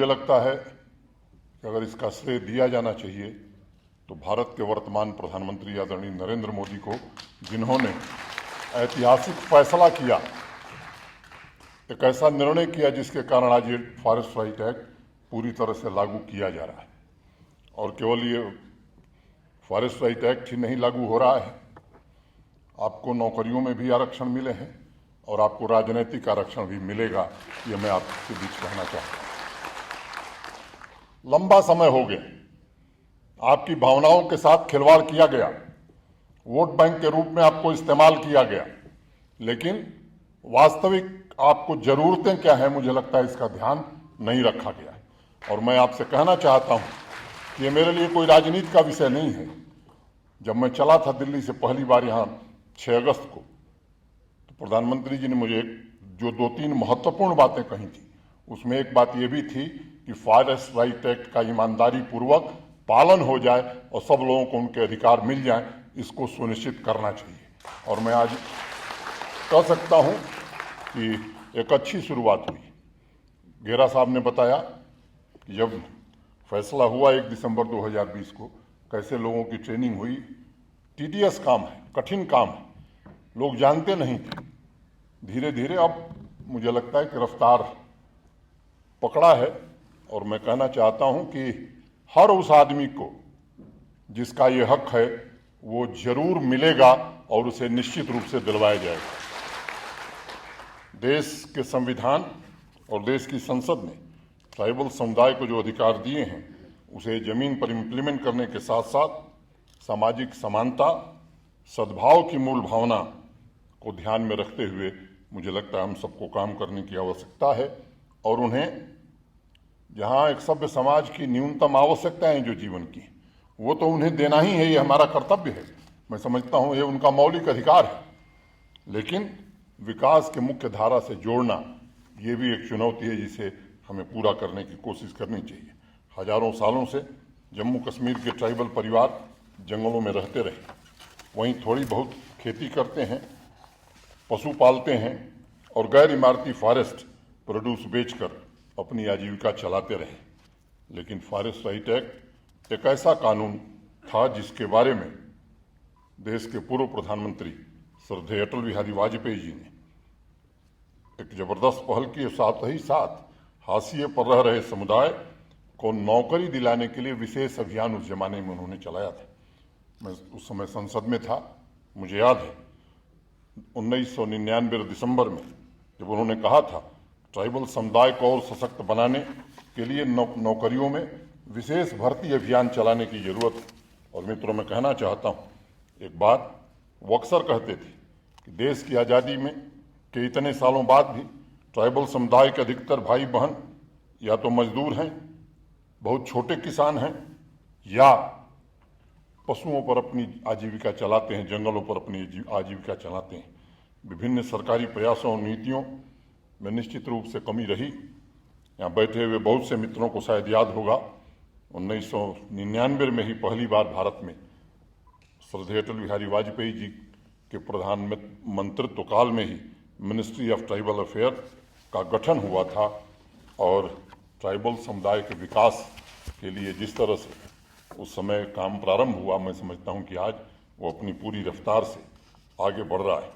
मुझे लगता है कि अगर इसका श्रेय दिया जाना चाहिए तो भारत के वर्तमान प्रधानमंत्री आदरणीय नरेंद्र मोदी को, जिन्होंने ऐतिहासिक फैसला किया, एक ऐसा निर्णय किया जिसके कारण आज ये फॉरेस्ट राइट एक्ट पूरी तरह से लागू किया जा रहा है। और केवल ये फॉरेस्ट राइट एक्ट ही नहीं लागू हो रहा है, आपको नौकरियों में भी आरक्षण मिले हैं और आपको राजनीतिक आरक्षण भी मिलेगा। ये मैं आपके बीच कहना चाहता हूं। लंबा समय हो गया आपकी भावनाओं के साथ खिलवाड़ किया गया, वोट बैंक के रूप में आपको इस्तेमाल किया गया, लेकिन वास्तविक आपको जरूरतें क्या है, मुझे लगता है इसका ध्यान नहीं रखा गया है। और मैं आपसे कहना चाहता हूं कि ये मेरे लिए कोई राजनीति का विषय नहीं है। जब मैं चला था दिल्ली से पहली बार यहाँ 6 अगस्त को, तो प्रधानमंत्री जी ने मुझे जो 2-3 महत्वपूर्ण बातें कही थी, उसमें एक बात यह भी थी कि फॉरेस्ट राइट एक्ट का ईमानदारी पूर्वक पालन हो जाए और सब लोगों को उनके अधिकार मिल जाए, इसको सुनिश्चित करना चाहिए। और मैं आज कह सकता हूं कि एक अच्छी शुरुआत हुई। गेरा साहब ने बताया कि जब फैसला हुआ 1 दिसंबर 2020 को, कैसे लोगों की ट्रेनिंग हुई। टीडीएस काम है, कठिन काम है, लोग जानते नहीं थे। धीरे धीरे अब मुझे लगता है कि रफ्तार पकड़ा है। और मैं कहना चाहता हूं कि हर उस आदमी को जिसका ये हक है वो जरूर मिलेगा और उसे निश्चित रूप से दिलवाया जाएगा। देश के संविधान और देश की संसद ने ट्राइबल समुदाय को जो अधिकार दिए हैं, उसे जमीन पर इम्प्लीमेंट करने के साथ साथ सामाजिक समानता, सद्भाव की मूल भावना को ध्यान में रखते हुए मुझे लगता है हम सबको काम करने की आवश्यकता है। और उन्हें जहां एक सभ्य समाज की न्यूनतम आवश्यकताएं हैं जो जीवन की, वो तो उन्हें देना ही है, ये हमारा कर्तव्य है। मैं समझता हूं ये उनका मौलिक अधिकार है, लेकिन विकास के मुख्य धारा से जोड़ना ये भी एक चुनौती है जिसे हमें पूरा करने की कोशिश करनी चाहिए। हजारों सालों से जम्मू कश्मीर के ट्राइबल परिवार जंगलों में रहते रहे, वहीं थोड़ी बहुत खेती करते हैं, पशु पालते हैं और गैर इमारती फॉरेस्ट प्रोड्यूस बेचकर अपनी आजीविका चलाते रहे। लेकिन फॉरेस्ट राइट एक्ट एक ऐसा कानून था जिसके बारे में देश के पूर्व प्रधानमंत्री श्रद्धेय अटल बिहारी वाजपेयी जी ने एक जबरदस्त पहल की। साथ ही साथ हाशिए पर रह रहे समुदाय को नौकरी दिलाने के लिए विशेष अभियान उस जमाने में उन्होंने चलाया था। मैं उस समय संसद में था, मुझे याद है 1999 दिसंबर में जब उन्होंने कहा था ट्राइबल समुदाय को और सशक्त बनाने के लिए नौकरियों में विशेष भर्ती अभियान चलाने की जरूरत है। और मित्रों, मैं कहना चाहता हूं, एक बात वो अक्सर कहते थे कि देश की आज़ादी में के इतने सालों बाद भी ट्राइबल समुदाय के अधिकतर भाई बहन या तो मजदूर हैं, बहुत छोटे किसान हैं, या पशुओं पर अपनी आजीविका चलाते हैं, जंगलों पर अपनी आजीविका चलाते हैं। विभिन्न सरकारी प्रयासों और नीतियों में निश्चित रूप से कमी रही। यहाँ बैठे हुए बहुत से मित्रों को शायद याद होगा 1999 में ही पहली बार भारत में श्रद्धेय अटल बिहारी वाजपेयी जी के प्रधानमंत्रित्व काल में ही मिनिस्ट्री ऑफ ट्राइबल अफेयर का गठन हुआ था। और ट्राइबल समुदाय के विकास के लिए जिस तरह से उस समय काम प्रारंभ हुआ, मैं समझता हूँ कि आज वो अपनी पूरी रफ्तार से आगे बढ़ रहा है।